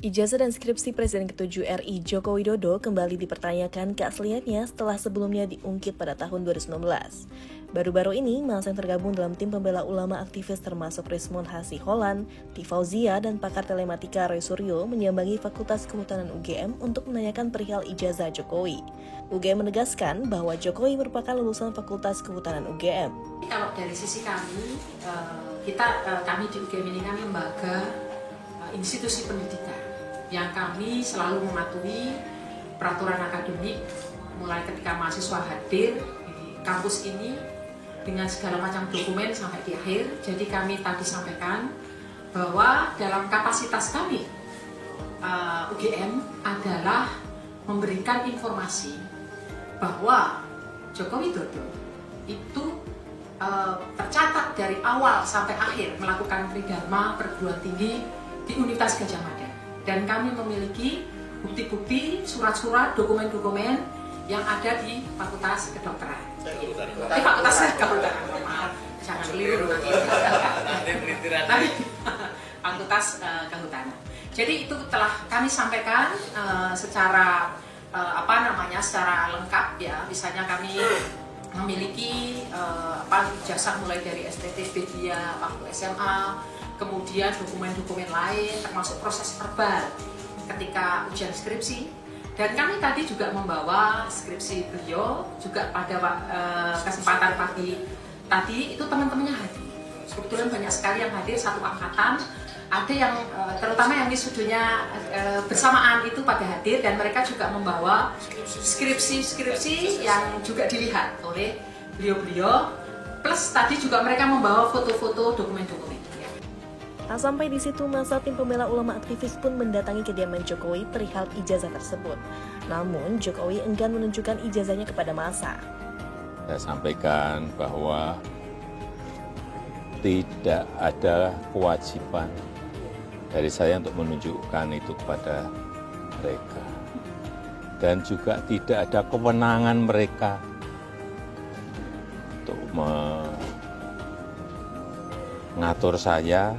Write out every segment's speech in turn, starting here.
Ijazah dan skripsi Presiden ke-7 RI Joko Widodo kembali dipertanyakan keasliannya setelah sebelumnya diungkit pada tahun 2019. Baru-baru ini, masa yang tergabung dalam tim pembela ulama aktivis termasuk Rismon Hasiholan, Tifauzia, dan pakar telematika Roy Suryo menyambangi Fakultas Kehutanan UGM untuk menanyakan perihal ijazah Jokowi. UGM menegaskan bahwa Jokowi merupakan lulusan Fakultas Kehutanan UGM. Kalau dari sisi kami, kami di UGM ini kan lembaga institusi pendidikan yang kami selalu mematuhi peraturan akademik mulai ketika mahasiswa hadir di kampus ini dengan segala macam dokumen sampai di akhir. Jadi kami tadi sampaikan bahwa dalam kapasitas kami UGM adalah memberikan informasi bahwa Joko Widodo itu tercatat dari awal sampai akhir melakukan tridharma perguruan tinggi di Universitas Gadjah Mada. Dan kami memiliki bukti-bukti, surat-surat, dokumen-dokumen yang ada di Fakultas Kedokteran. Fakultas Kedokteran, maaf, jangan keliru. Fakultas Kehutanan. Jadi itu telah kami sampaikan secara secara lengkap ya. Misalnya kami memiliki ijazah mulai dari STT dia waktu SMA. Kemudian dokumen-dokumen lain termasuk proses verbal ketika ujian skripsi, dan kami tadi juga membawa skripsi beliau juga pada kesempatan pagi tadi itu teman-temannya hadir. Kebetulan banyak sekali yang hadir satu angkatan, ada yang terutama yang wisudonya bersamaan itu pada hadir, dan mereka juga membawa skripsi yang juga dilihat oleh beliau-beliau, plus tadi juga mereka membawa foto-foto dokumen-dokumen. Tak sampai di situ, masa tim pembela ulama aktivis pun mendatangi kediaman Jokowi perihal ijazah tersebut. Namun, Jokowi enggan menunjukkan ijazahnya kepada massa. Saya sampaikan bahwa tidak ada kewajiban dari saya untuk menunjukkan itu kepada mereka. Dan juga tidak ada kewenangan mereka untuk mengatur saya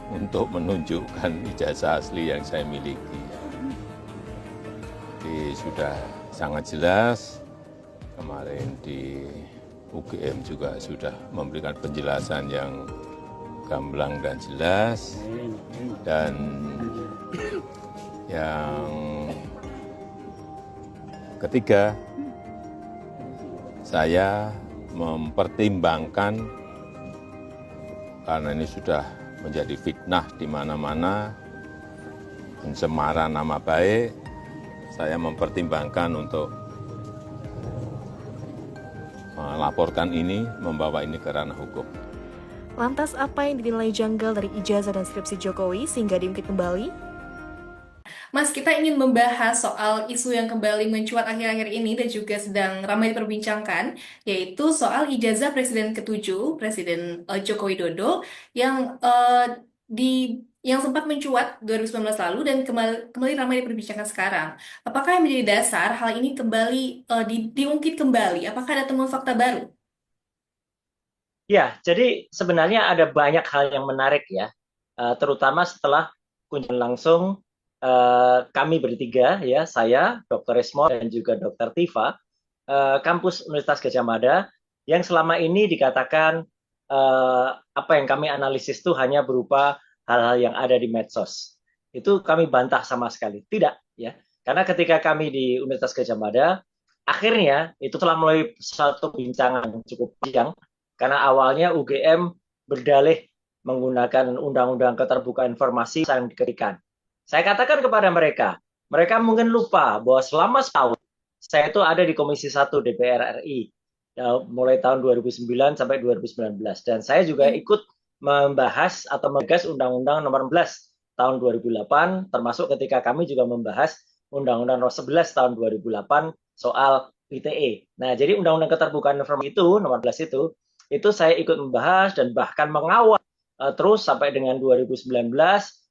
untuk menunjukkan ijazah asli yang saya miliki. Jadi sudah sangat jelas, kemarin di UGM juga sudah memberikan penjelasan yang gamblang dan jelas, dan yang ketiga, saya mempertimbangkan karena ini sudah menjadi fitnah di mana-mana, pencemaran nama baik, saya mempertimbangkan untuk melaporkan ini, membawa ini ke ranah hukum. Lantas apa yang dinilai janggal dari ijazah dan skripsi Jokowi sehingga diungkit kembali? Mas, kita ingin membahas soal isu yang kembali mencuat akhir-akhir ini dan juga sedang ramai diperbincangkan, yaitu soal ijazah Presiden ke-7, Presiden Joko Widodo, yang sempat mencuat 2019 lalu dan kembali ramai diperbincangkan sekarang. Apakah yang menjadi dasar hal ini kembali diungkit kembali? Apakah ada temuan fakta baru? Ya, jadi sebenarnya ada banyak hal yang menarik ya, terutama setelah kunjungan langsung kami bertiga ya, saya, Dr. Rismon dan juga Dr. Tifa, kampus Universitas Gadjah Mada, yang selama ini dikatakan apa yang kami analisis itu hanya berupa hal-hal yang ada di medsos. Itu kami bantah sama sekali, tidak ya, karena ketika kami di Universitas Gadjah Mada, akhirnya itu telah mulai satu bincangan cukup panjang, karena awalnya UGM berdalih menggunakan Undang-Undang Keterbukaan Informasi yang diketikkan. Saya katakan kepada mereka mungkin lupa bahwa selama setahun saya itu ada di Komisi 1 DPR RI, mulai tahun 2009 sampai 2019. Dan saya juga ikut membahas atau menggagas Undang-Undang Nomor 11 tahun 2008, termasuk ketika kami juga membahas Undang-Undang Nomor 11 tahun 2008 soal ITE. Nah, jadi Undang-Undang Keterbukaan Informasi itu, Nomor 11 itu saya ikut membahas dan bahkan mengawal terus sampai dengan 2019.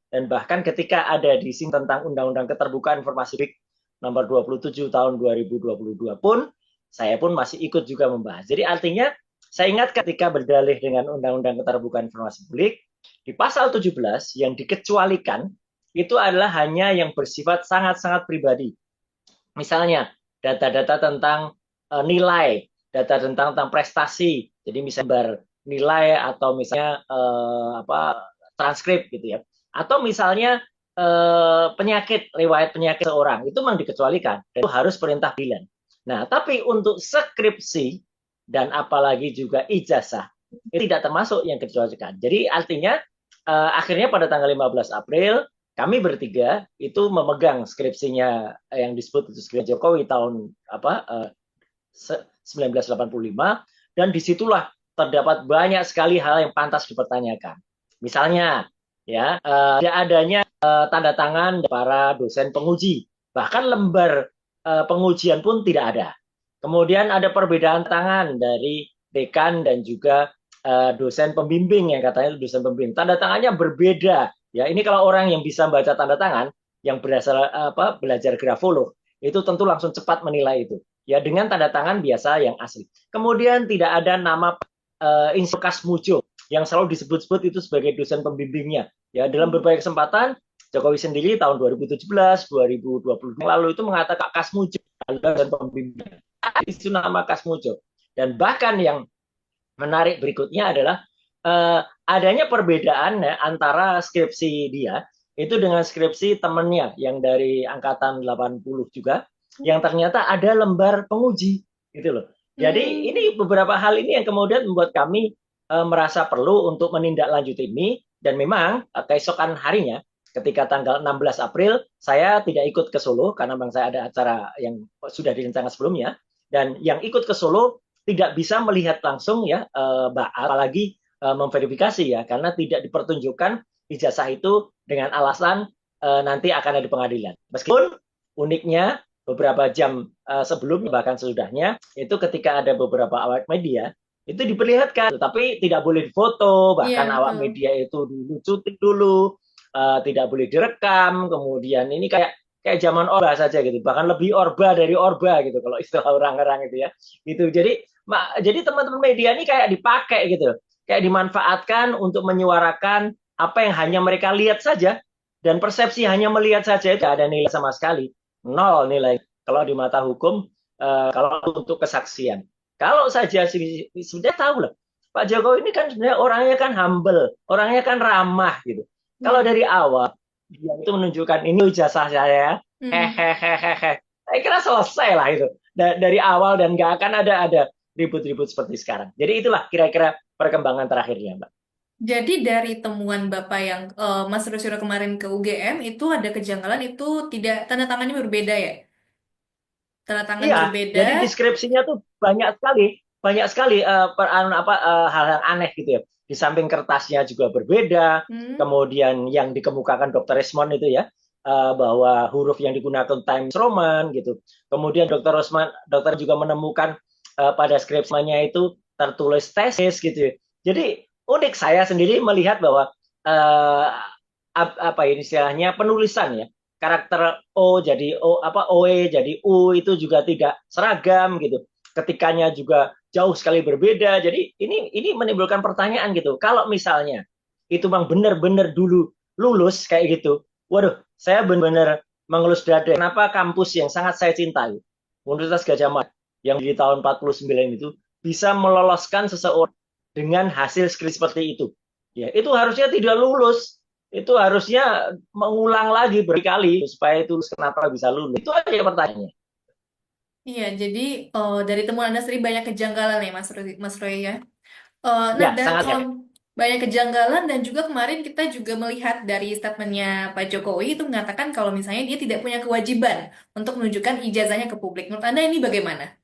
Dan bahkan ketika ada di sini tentang Undang-Undang Keterbukaan Informasi Publik nomor 27 tahun 2022 pun, saya pun masih ikut juga membahas. Jadi artinya, saya ingat ketika berdalih dengan Undang-Undang Keterbukaan Informasi Publik, di pasal 17 yang dikecualikan, itu adalah hanya yang bersifat sangat-sangat pribadi. Misalnya data-data tentang nilai, data tentang prestasi. Jadi misalnya nilai atau misalnya transkrip gitu ya. Atau misalnya penyakit, riwayat penyakit seorang itu memang dikecualikan. Itu harus perintah pengadilan. Nah, tapi untuk skripsi dan apalagi juga ijazah itu tidak termasuk yang dikecualikan. Jadi artinya akhirnya pada tanggal 15 April kami bertiga itu memegang skripsinya yang disebut itu skripsi Jokowi tahun 1985, dan disitulah terdapat banyak sekali hal yang pantas dipertanyakan. Misalnya, ya tidak adanya tanda tangan para dosen penguji, bahkan lembar pengujian pun tidak ada. Kemudian ada perbedaan tangan dari dekan dan juga dosen pembimbing, yang katanya dosen pembimbing. Tanda tangannya berbeda. Ya, ini kalau orang yang bisa baca tanda tangan, yang berasal belajar grafolog, itu tentu langsung cepat menilai itu. Ya, dengan tanda tangan biasa yang asli. Kemudian tidak ada nama Insinyur Mujo yang selalu disebut-sebut itu sebagai dosen pembimbingnya. Ya, dalam berbagai kesempatan Jokowi sendiri tahun 2017, 2020 lalu itu mengatakan Kasmujo dosen pembimbing. Itu nama Kasmujo. Dan bahkan yang menarik berikutnya adalah adanya perbedaan ya, antara skripsi dia itu dengan skripsi temannya yang dari angkatan 80 juga, yang ternyata ada lembar penguji gitu loh. Jadi ini beberapa hal ini yang kemudian membuat kami merasa perlu untuk menindaklanjuti ini, dan memang keesokan harinya ketika tanggal 16 April saya tidak ikut ke Solo karena memang saya ada acara yang sudah direncanakan sebelumnya, dan yang ikut ke Solo tidak bisa melihat langsung ya, apalagi memverifikasi ya, karena tidak dipertunjukkan ijazah itu dengan alasan nanti akan ada di pengadilan. Meskipun uniknya beberapa jam sebelumnya bahkan sesudahnya itu ketika ada beberapa awak media itu diperlihatkan, tapi tidak boleh difoto, bahkan awak media itu dilucutin dulu, tidak boleh direkam. Kemudian ini kayak zaman orba saja gitu, bahkan lebih orba dari orba gitu kalau istilah orang-orang itu ya gitu. Jadi teman-teman media ini kayak dipakai gitu, kayak dimanfaatkan untuk menyuarakan apa yang hanya mereka lihat saja, dan persepsi hanya melihat saja itu ada nilai sama sekali, nol nilai kalau di mata hukum, kalau untuk kesaksian. Kalau saja sudah tahu lah, Pak Jokowi ini kan sebenarnya orangnya kan humble, orangnya kan ramah gitu. Kalau dari awal dia itu menunjukkan ini ijazah saya, hehehehe, saya kira selesai lah itu dari awal, dan nggak akan ada ribut-ribut seperti sekarang. Jadi itulah kira-kira perkembangan terakhirnya, Mbak. Jadi dari temuan Bapak yang Mas Rusiro kemarin ke UGM itu ada kejanggalan, itu tidak, tanda tangannya berbeda ya? Tanda tangan Iya, berbeda. jadi deskripsinya tuh banyak sekali hal yang aneh gitu ya. Di samping kertasnya juga berbeda, kemudian yang dikemukakan Dr. Resmond itu ya, bahwa huruf yang digunakan Times Roman gitu. Kemudian dokter juga menemukan pada skripsinya itu tertulis tesis gitu ya. Jadi unik, saya sendiri melihat bahwa apa ini istilahnya penulisan ya, karakter O jadi OE jadi U itu juga tidak seragam gitu. Ketikanya juga jauh sekali berbeda. Jadi ini menimbulkan pertanyaan gitu. Kalau misalnya itu memang benar-benar dulu lulus kayak gitu, waduh, saya benar-benar mengelus dada. Kenapa kampus yang sangat saya cintai, Universitas Gadjah Mada, yang di tahun 49 itu bisa meloloskan seseorang dengan hasil skripsi seperti itu. Ya, itu harusnya tidak lulus. Itu harusnya mengulang lagi berkali supaya itu kenapa bisa lulus. Itu aja pertanyaannya. Iya, jadi dari temuan Anda sendiri banyak kejanggalan ya, Mas Roy ya. Nah, Ya, dan sangat ya. kalau banyak kejanggalan, dan juga kemarin kita juga melihat dari statementnya Pak Jokowi itu mengatakan kalau misalnya dia tidak punya kewajiban untuk menunjukkan ijazahnya ke publik. Menurut Anda ini bagaimana?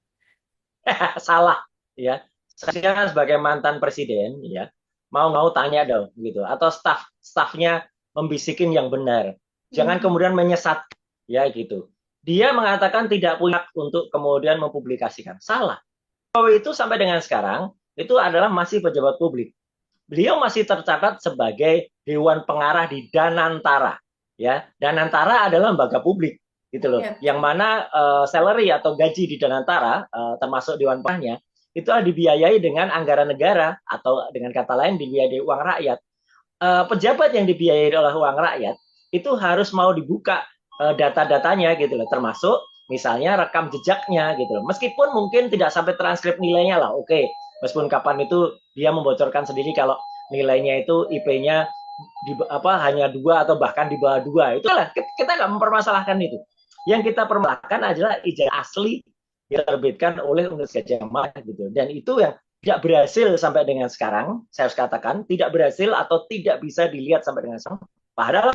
Salah ya. Saya kan sebagai mantan presiden ya, mau tanya dong gitu, atau stafnya membisikin yang benar. Jangan kemudian menyesat ya gitu. Dia mengatakan tidak punya hak untuk kemudian mempublikasikan. Salah. Jokowi itu sampai dengan sekarang itu adalah masih pejabat publik. Beliau masih tercatat sebagai Dewan Pengarah di Danantara. Ya, Danantara adalah lembaga publik gitu loh. Yep. Yang mana salary atau gaji di Danantara termasuk Dewan Pengarahnya itu dibiayai dengan anggaran negara, atau dengan kata lain dibiayai uang rakyat. Pejabat yang dibiayai oleh uang rakyat itu harus mau dibuka data-datanya gitu loh, termasuk misalnya rekam jejaknya gitu loh. Meskipun mungkin tidak sampai transkrip nilainya lah, oke. Meskipun kapan itu dia membocorkan sendiri kalau nilainya itu IP-nya hanya 2 atau bahkan di bawah 2. Itulah kita nggak mempermasalahkan itu. Yang kita permasalahkan adalah ijazah asli yang diterbitkan oleh Universitas Gadjah Mada gitu. Dan itu yang tidak berhasil sampai dengan sekarang, saya harus katakan tidak berhasil atau tidak bisa dilihat sampai dengan sekarang. Padahal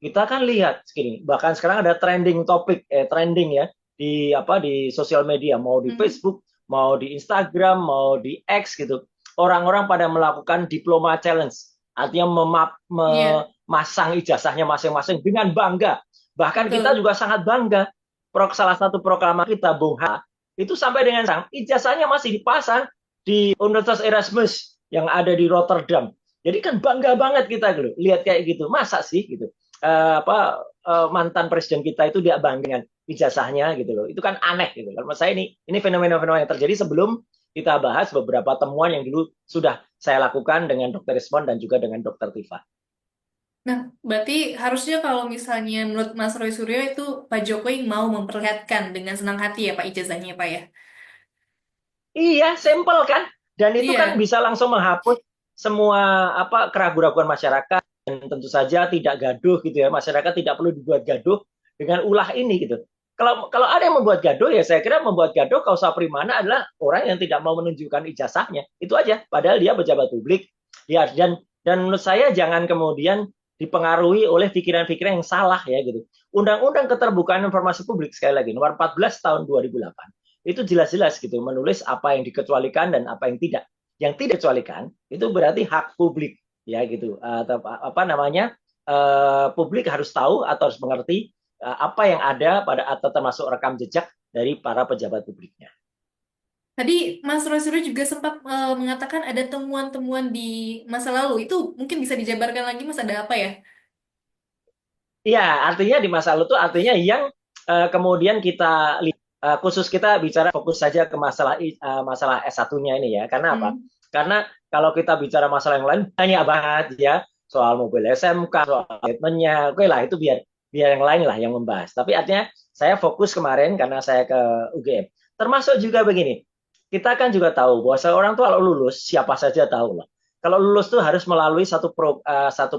kita kan lihat segini, bahkan sekarang ada trending topik, trending ya di sosial media, mau di Facebook, mau di Instagram, mau di X gitu. Orang-orang pada melakukan diploma challenge, artinya memasang ijazahnya masing-masing dengan bangga. Bahkan kita juga sangat bangga. Salah satu proklamasi kita, Bung Ha, itu sampai dengan sekarang ijazahnya masih dipasang di Universitas Erasmus yang ada di Rotterdam. Jadi kan bangga banget kita gitu, lihat kayak gitu. Masa sih gitu? Mantan presiden kita itu dia bangga dengan ijazahnya gitu loh. Itu kan aneh gitu. Menurut saya ini fenomena-fenomena yang terjadi sebelum kita bahas beberapa temuan yang dulu sudah saya lakukan dengan Dr. Resmond dan juga dengan Dr. Tifa. Nah, berarti harusnya kalau misalnya menurut Mas Roy Suryo itu Pak Jokowi mau memperlihatkan dengan senang hati ya Pak ijazahnya Pak ya? Iya, simple kan? Dan itu kan Iya. bisa langsung menghapus semua keraguan-keraguan masyarakat, dan tentu saja tidak gaduh gitu ya. Masyarakat tidak perlu dibuat gaduh dengan ulah ini gitu. Kalau ada yang membuat gaduh, ya saya kira membuat gaduh kausa primana adalah orang yang tidak mau menunjukkan ijazahnya. Itu aja. Padahal dia pejabat publik. Ya, dan menurut saya jangan kemudian dipengaruhi oleh pikiran-pikiran yang salah ya gitu. Undang-Undang Keterbukaan Informasi Publik sekali lagi nomor 14 tahun 2008 itu jelas-jelas gitu menulis apa yang dikecualikan dan apa yang tidak. Yang tidak dikecualikan itu berarti hak publik ya gitu. Publik harus tahu atau harus mengerti apa yang ada pada atau termasuk rekam jejak dari para pejabat publiknya. Tadi Mas Roy Suryo juga sempat mengatakan ada temuan-temuan di masa lalu. Itu mungkin bisa dijabarkan lagi Mas, ada apa ya? Iya, artinya di masa lalu itu artinya yang kemudian kita khusus kita bicara fokus saja ke masalah S1-nya ini ya. Karena apa? Karena kalau kita bicara masalah yang lain banyak banget ya, soal mobil SMK, soal statementnya, oke lah itu biar yang lain lah yang membahas. Tapi artinya saya fokus kemarin karena saya ke UGM. Termasuk juga begini, kita kan juga tahu bahwa seorang tuh kalau lulus siapa saja tahu lah. Kalau lulus tuh harus melalui satu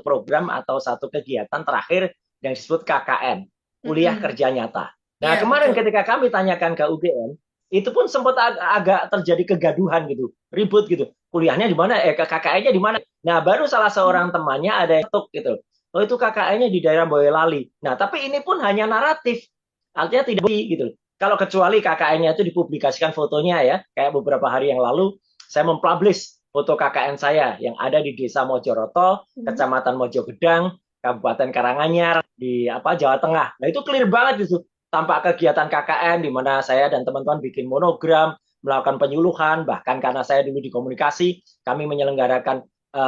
program atau satu kegiatan terakhir yang disebut KKN, kuliah kerja nyata. Nah, kemarin ketika kami tanyakan ke UGM, itu pun sempat agak terjadi kegaduhan gitu, ribut gitu. Kuliahnya di mana? KKN-nya di mana? Nah, baru salah seorang temannya ada yang ketuk gitu. Oh, itu KKN-nya di daerah Boyolali. Nah, tapi ini pun hanya naratif. Artinya tidak gitu. Kalau kecuali KKN-nya itu dipublikasikan fotonya ya, kayak beberapa hari yang lalu saya mempublish foto KKN saya yang ada di Desa Mojoroto, Kecamatan Mojogedang, Kabupaten Karanganyar di Jawa Tengah. Nah, itu clear banget itu. Tampak kegiatan KKN di mana saya dan teman-teman bikin monogram, melakukan penyuluhan, bahkan karena saya dulu di komunikasi, kami menyelenggarakan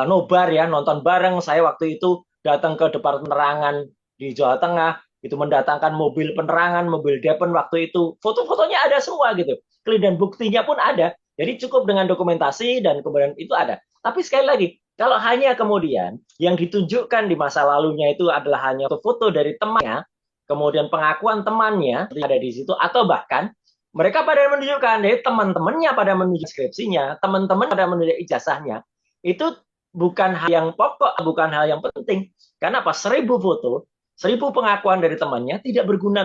nobar ya, nonton bareng. Saya waktu itu datang ke Departemen Penerangan di Jawa Tengah, itu mendatangkan mobil penerangan, mobil Depen waktu itu. Foto-fotonya ada semua gitu. Dan buktinya pun ada. Jadi cukup dengan dokumentasi dan kemudian itu ada. Tapi sekali lagi, kalau hanya kemudian yang ditunjukkan di masa lalunya itu adalah hanya foto dari temannya, kemudian pengakuan temannya ada di situ, atau bahkan mereka pada menunjukkan dari teman-temannya pada menunjuk skripsinya, teman-teman pada menunjuk ijazahnya, itu bukan hal yang pokok, bukan hal yang penting. Karena apa? 1000 foto, 1000 pengakuan dari temannya tidak berguna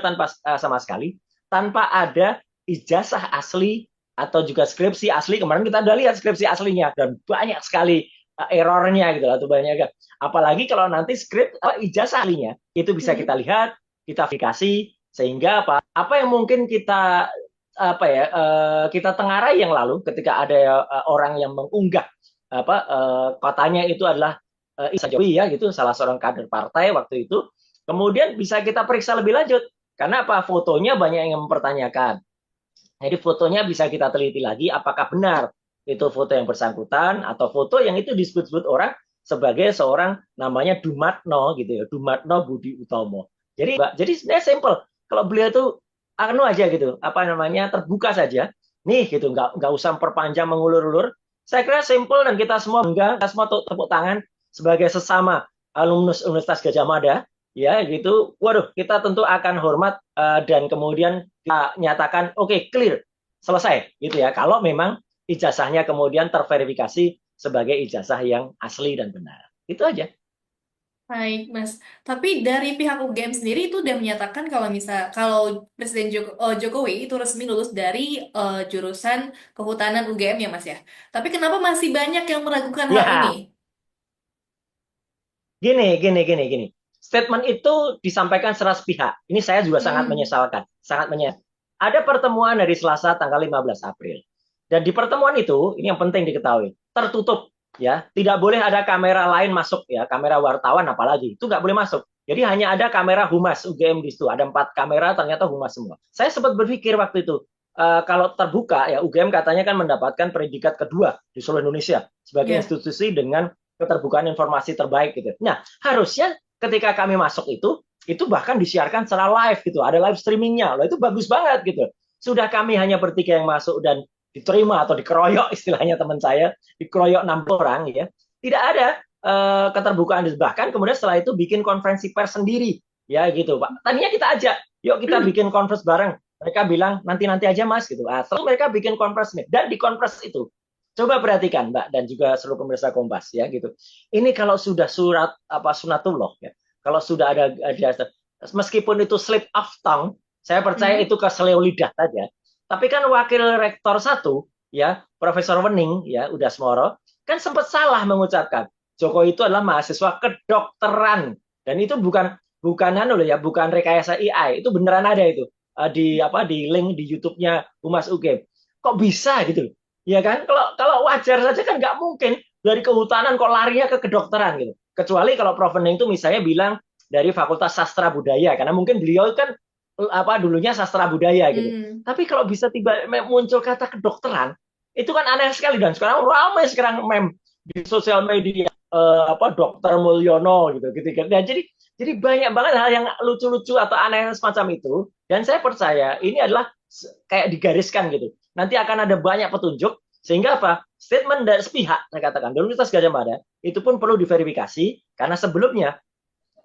sama sekali, tanpa ada ijazah asli atau juga skripsi asli. Kemarin kita udah lihat skripsi aslinya, dan banyak sekali errornya gitu, atau banyak. Apalagi kalau nanti ijazah aslinya, itu bisa kita lihat, kita verifikasi, sehingga apa yang mungkin kita kita tengarai yang lalu ketika ada orang yang mengunggah katanya itu adalah Isa Jokowi ya gitu, salah seorang kader partai waktu itu, kemudian bisa kita periksa lebih lanjut karena apa, fotonya banyak yang mempertanyakan. Jadi fotonya bisa kita teliti lagi apakah benar itu foto yang bersangkutan atau foto yang itu disebut-sebut orang sebagai seorang namanya Dumatno gitu ya, Dumatno Budi Utomo. Jadi sebenarnya simple. Kalau beliau tuh aja gitu, terbuka saja. Nih gitu, nggak usah perpanjang mengulur-ulur. Saya kira simple dan kita semua bangga, kita semua tepuk tangan sebagai sesama alumnus Universitas Gadjah Mada ya gitu. Waduh, kita tentu akan hormat dan kemudian kita nyatakan oke, clear, selesai gitu ya. Kalau memang ijazahnya kemudian terverifikasi sebagai ijazah yang asli dan benar. Itu aja. Baik, Mas. Tapi dari pihak UGM sendiri itu udah menyatakan kalau Presiden Jokowi itu resmi lulus dari jurusan Kehutanan UGM ya, Mas ya. Tapi kenapa masih banyak yang meragukan hal ini? Ya, gini. Statement itu disampaikan secara sepihak. Ini saya juga sangat Hmm. menyesalkan, sangat menyesalkan. Ada pertemuan dari Selasa tanggal 15 April. Dan di pertemuan itu, ini yang penting diketahui, tertutup ya, tidak boleh ada kamera lain masuk ya, kamera wartawan apalagi, itu nggak boleh masuk. Jadi hanya ada kamera humas UGM di situ, ada 4 kamera, ternyata humas semua. Saya sempat berpikir waktu itu, kalau terbuka ya UGM katanya kan mendapatkan predikat kedua di seluruh Indonesia sebagai Ya. institusi dengan keterbukaan informasi terbaik gitu. Nah, harusnya ketika kami masuk itu bahkan disiarkan secara live gitu, ada live streamingnya, loh itu bagus banget gitu. Sudah kami hanya bertiga yang masuk dan diterima atau dikeroyok istilahnya teman saya, dikeroyok 6 orang ya, tidak ada keterbukaan bahkan kemudian setelah itu bikin konferensi pers sendiri ya gitu Pak. Tadinya kita ajak, yuk kita bikin konferensi bareng. Mereka bilang nanti aja Mas gitu. Setelah mereka bikin konferensi dan di konferensi itu coba perhatikan Mbak dan juga seluruh pemirsa Kompas ya gitu. Ini kalau sudah surat apa sunatullah ya. Kalau sudah ada meskipun itu slip of tongue, saya percaya Hmm. itu keseleo lidah saja. Tapi kan wakil rektor satu ya, Profesor Wening ya, udah Smoro, kan sempat salah mengucapkan Joko itu adalah mahasiswa kedokteran dan itu bukan loh ya, bukan rekayasa AI, itu beneran ada itu di link di YouTube-nya Humas UGM. Kok bisa gitu? Ya kan? Kalau wajar saja kan nggak mungkin dari kehutanan kok larinya ke kedokteran gitu. Kecuali kalau Prof. Wening itu misalnya bilang dari Fakultas Sastra Budaya karena mungkin beliau kan dulunya sastra budaya gitu. Hmm. Tapi kalau bisa tiba muncul kata kedokteran, itu kan aneh sekali dan sekarang ramai sekarang meme di sosial media Dokter Mulyono gitu. Nah, jadi banyak banget hal yang lucu-lucu atau aneh semacam itu dan saya percaya ini adalah kayak digariskan gitu. Nanti akan ada banyak petunjuk sehingga apa? Statement dari sepihak saya katakan dari Universitas Gadjah Mada itu pun perlu diverifikasi karena sebelumnya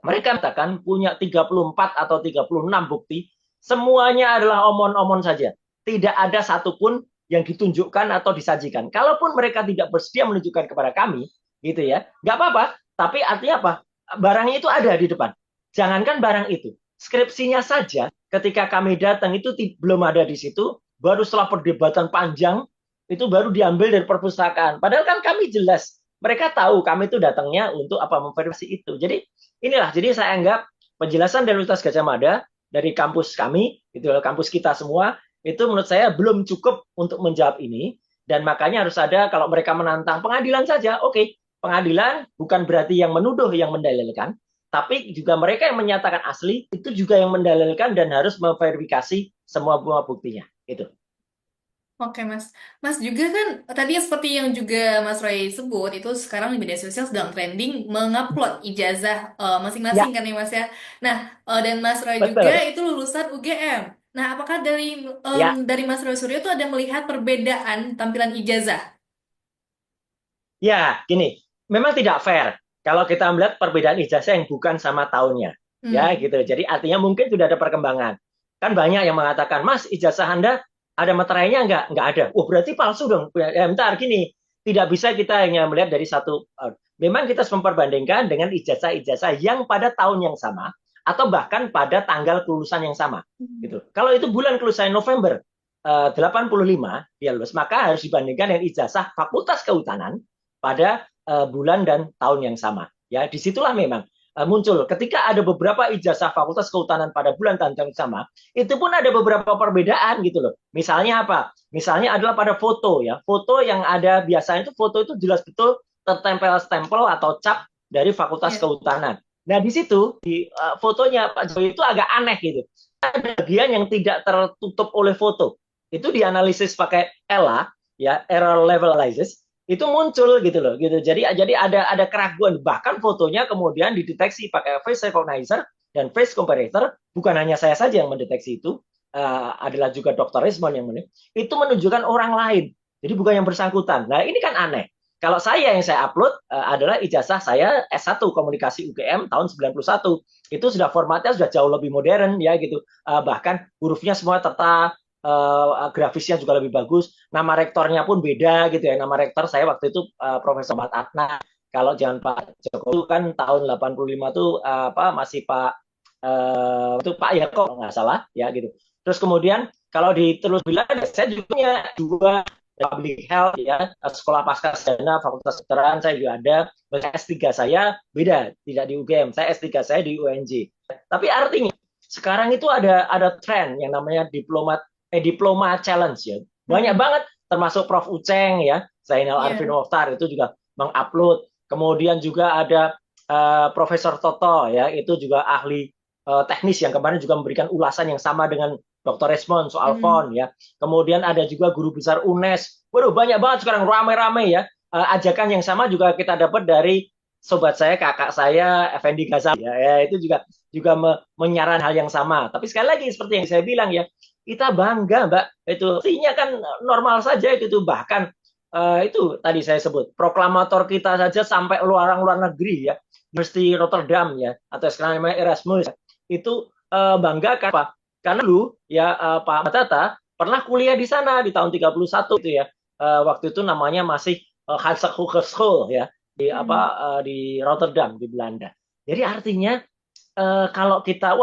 mereka katakan punya 34 atau 36 bukti, semuanya adalah omon-omon saja. Tidak ada satupun yang ditunjukkan atau disajikan. Kalaupun mereka tidak bersedia menunjukkan kepada kami, gitu ya, nggak apa-apa. Tapi artinya apa? Barangnya itu ada di depan. Jangankan barang itu, skripsinya saja ketika kami datang itu belum ada di situ, baru setelah perdebatan panjang, itu baru diambil dari perpustakaan. Padahal kan kami jelas, mereka tahu kami itu datangnya untuk apa memverifikasi itu. Jadi jadi saya anggap penjelasan dari Universitas Gadjah Mada dari kampus kami, itu kampus kita semua, itu menurut saya belum cukup untuk menjawab ini dan makanya harus ada kalau mereka menantang pengadilan saja, oke, pengadilan bukan berarti yang menuduh yang mendalilkan, tapi juga mereka yang menyatakan asli itu juga yang mendalilkan dan harus memverifikasi semua buah buktinya. Itu. Oke, Mas. Mas juga kan tadi seperti yang juga Mas Roy sebut itu sekarang di media sosial sedang trending mengupload ijazah masing-masing Ya, kan ya Mas ya. Nah, dan Mas Roy juga betul. itu lulusan UGM. Nah, apakah Ya, dari Mas Roy Suryo itu ada melihat perbedaan tampilan ijazah? ya, gini, memang tidak fair kalau kita melihat perbedaan ijazah yang bukan sama tahunnya. Ya, Hmm. gitu. Jadi artinya mungkin sudah ada perkembangan. Kan banyak yang mengatakan, Mas, ijazah Anda ada materainya nggak? Nggak ada. Oh, berarti palsu dong. Ya, bentar, gini. Tidak bisa kita hanya melihat dari satu. Memang kita harus memperbandingkan dengan ijazah-ijazah yang pada tahun yang sama atau bahkan pada tanggal kelulusan yang sama. Gitu. Kalau itu bulan kelulusan November 85 dia lulus, maka harus dibandingkan dengan ijazah Fakultas Kehutanan pada bulan dan tahun yang sama. Ya, disitulah memang muncul. Ketika ada beberapa ijazah Fakultas Kehutanan pada bulan dan tahun yang sama, itu pun ada beberapa perbedaan gitu loh. Misalnya apa? Misalnya adalah pada foto ya. Foto yang ada biasanya itu foto itu jelas betul tertempel stempel atau cap dari Fakultas Ya. Kehutanan. Nah, di situ di fotonya Pak Jokowi itu agak aneh gitu. Ada bagian yang tidak tertutup oleh foto. Itu dianalisis pakai ELA ya, error level analysis itu muncul gitu loh gitu jadi ada keraguan bahkan fotonya kemudian dideteksi pakai face recognizer dan face comparator bukan hanya saya saja yang mendeteksi itu adalah juga Dr. Resmond yang itu menunjukkan orang lain jadi bukan yang bersangkutan nah ini kan aneh Kalau yang saya upload adalah ijazah saya S1 Komunikasi UGM tahun 91. Itu sudah formatnya sudah jauh lebih modern ya gitu. Bahkan hurufnya semua tertata, grafisnya juga lebih bagus. Nama rektornya pun beda gitu ya. Nama rektor saya waktu itu Profesor Mat Atna. Kalau jangan Pak Jokowi kan tahun 85 tuh masih itu Pak Yako nggak salah ya gitu. Terus kemudian kalau di terus bilang saya juga punya dua public health ya, sekolah pasca sarjana Fakultas Kedokteran saya juga ada. S3 saya beda, tidak di UGM. Saya S3 saya di UNJ. Tapi artinya sekarang itu ada tren yang namanya diploma challenge ya. Banyak banget termasuk Prof Uceng ya, Zainal Arifin Mokhtar itu juga mengupload. Kemudian juga ada Profesor Toto ya, itu juga ahli teknis yang kemarin juga memberikan ulasan yang sama dengan Dr. Resmond soal font ya. Kemudian ada juga guru besar UNES. Waduh, banyak banget sekarang ramai-ramai ya. Ajakan yang sama juga kita dapat dari sobat saya, kakak saya, Effendi Ghazali ya, itu juga menyaran hal yang sama. Tapi sekali lagi seperti yang saya bilang ya, kita bangga Mbak, itu artinya kan normal saja itu. Bahkan itu tadi saya sebut proklamator kita saja sampai luar negeri ya, University Rotterdam ya, atau sekarang namanya Erasmus ya, itu bangga apa? Karena dulu ya Pak Matata pernah kuliah di sana di tahun 31 itu ya. Waktu itu namanya masih Hansa Hogeschool ya di Rotterdam di Belanda. Jadi artinya kalau kita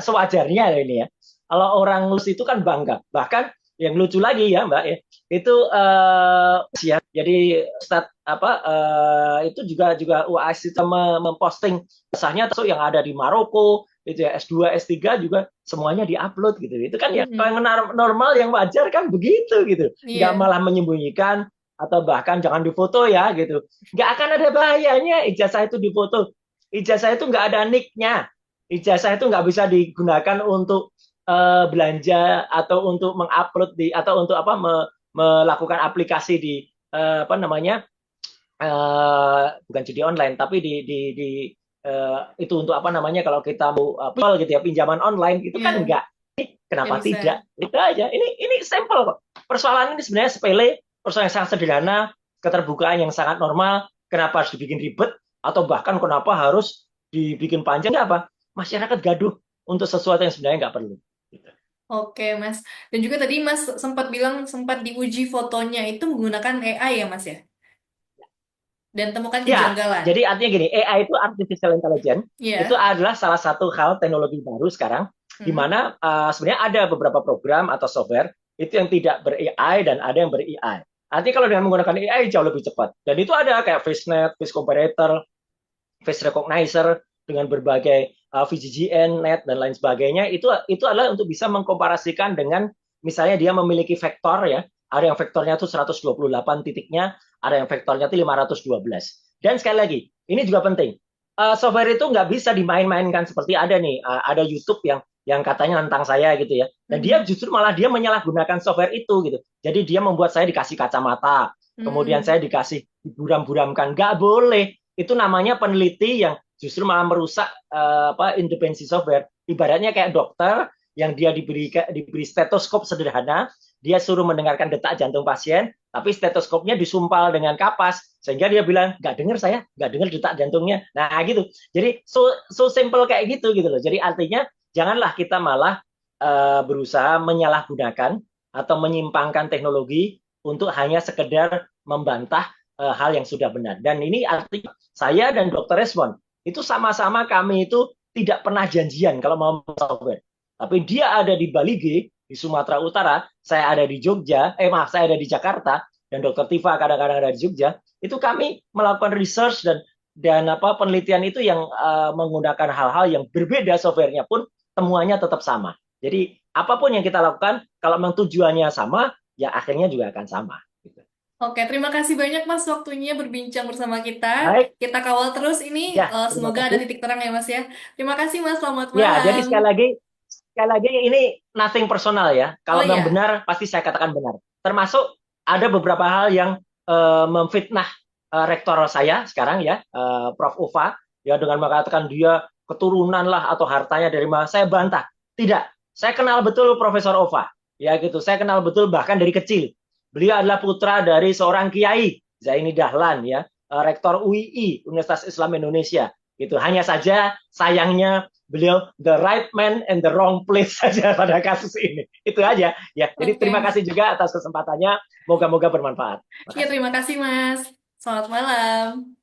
sewajarnya ini ya. Kalau orang lulus itu kan bangga. Bahkan yang lucu lagi ya Mbak ya, itu ya jadi itu juga UAS itu memposting kisahnya terus yang ada di Maroko itu ya, S2, S3 juga semuanya diupload gitu. Itu kan ya yang normal, yang wajar kan begitu gitu. Nggak malah menyembunyikan atau bahkan jangan difoto ya gitu. Nggak akan ada bahayanya ijazah itu difoto. Ijazah itu nggak ada nick-nya. Ijazah itu nggak bisa digunakan untuk belanja atau untuk mengupload atau untuk melakukan aplikasi di bukan judi online tapi itu untuk kalau kita mau gitu ya, pinjaman online itu kan enggak. Kenapa tidak? Itu aja. Ini sampel kok. Persoalan ini sebenarnya sepele, persoalan yang sangat sederhana, keterbukaan yang sangat normal. Kenapa harus dibikin ribet atau bahkan kenapa harus dibikin panjang? Apa? Masyarakat gaduh untuk sesuatu yang sebenarnya nggak perlu. Gitu. Oke, Mas. Dan juga tadi Mas sempat bilang sempat diuji fotonya itu menggunakan AI ya, Mas ya? Dan temukan kejanggalan. Jadi artinya gini, AI itu artificial intelligence, itu adalah salah satu hal teknologi baru sekarang, di mana sebenarnya ada beberapa program atau software itu yang tidak ber-AI dan ada yang ber-AI. Artinya kalau dengan menggunakan AI jauh lebih cepat. Dan itu ada kayak FaceNet, Face Comparator, Face Recognizer dengan berbagai VGGN, Net dan lain sebagainya. Itu adalah untuk bisa mengkomparasikan dengan misalnya dia memiliki vektor ya. Ada yang vektornya itu 128 titiknya, ada yang vektornya itu 512. Dan sekali lagi, ini juga penting. Software itu nggak bisa dimain-mainkan seperti ada YouTube yang katanya nentang saya gitu ya. Dan dia justru malah dia menyalahgunakan software itu gitu. Jadi dia membuat saya dikasih kacamata, kemudian saya dikasih diburam-buramkan. Nggak boleh. Itu namanya peneliti yang justru malah merusak independensi software. Ibaratnya kayak dokter yang dia diberi stetoskop sederhana, dia suruh mendengarkan detak jantung pasien, tapi stetoskopnya disumpal dengan kapas, sehingga dia bilang, nggak dengar detak jantungnya. Nah gitu. Jadi so simple kayak gitu loh. Jadi artinya janganlah kita malah berusaha menyalahgunakan atau menyimpangkan teknologi untuk hanya sekedar membantah hal yang sudah benar. Dan ini artinya saya dan Dr. Resmond itu sama-sama kami itu tidak pernah janjian kalau mau software. Tapi dia ada di Bali G, di Sumatera Utara, saya ada di Jogja, saya ada di Jakarta, dan Dr. Tifa kadang-kadang ada di Jogja. Itu kami melakukan research dan penelitian itu yang menggunakan hal-hal yang berbeda softwarenya pun temuannya tetap sama. Jadi apapun yang kita lakukan, kalau memang tujuannya sama, ya akhirnya juga akan sama. Gitu. Oke, terima kasih banyak Mas waktunya berbincang bersama kita. Baik. Kita kawal terus ini, semoga ada titik terang ya Mas ya. Terima kasih Mas, selamat malam. Ya, jadi sekali lagi ini nothing personal ya. Kalau memang benar, pasti saya katakan benar. Termasuk ada beberapa hal yang memfitnah rektor saya sekarang ya, Prof. Ova, ya dengan mengatakan dia keturunan lah atau hartanya dari mana. Saya bantah. Tidak. Saya kenal betul Profesor Ova. Ya gitu. Saya kenal betul bahkan dari kecil. Beliau adalah putra dari seorang kiai, Zaini Dahlan ya, Rektor UII Universitas Islam Indonesia. Gitu. Hanya saja sayangnya beliau the right man and the wrong place saja pada kasus ini. Itu aja ya. Jadi terima kasih juga atas kesempatannya. Moga-moga bermanfaat. Ya, terima kasih Mas. Selamat malam.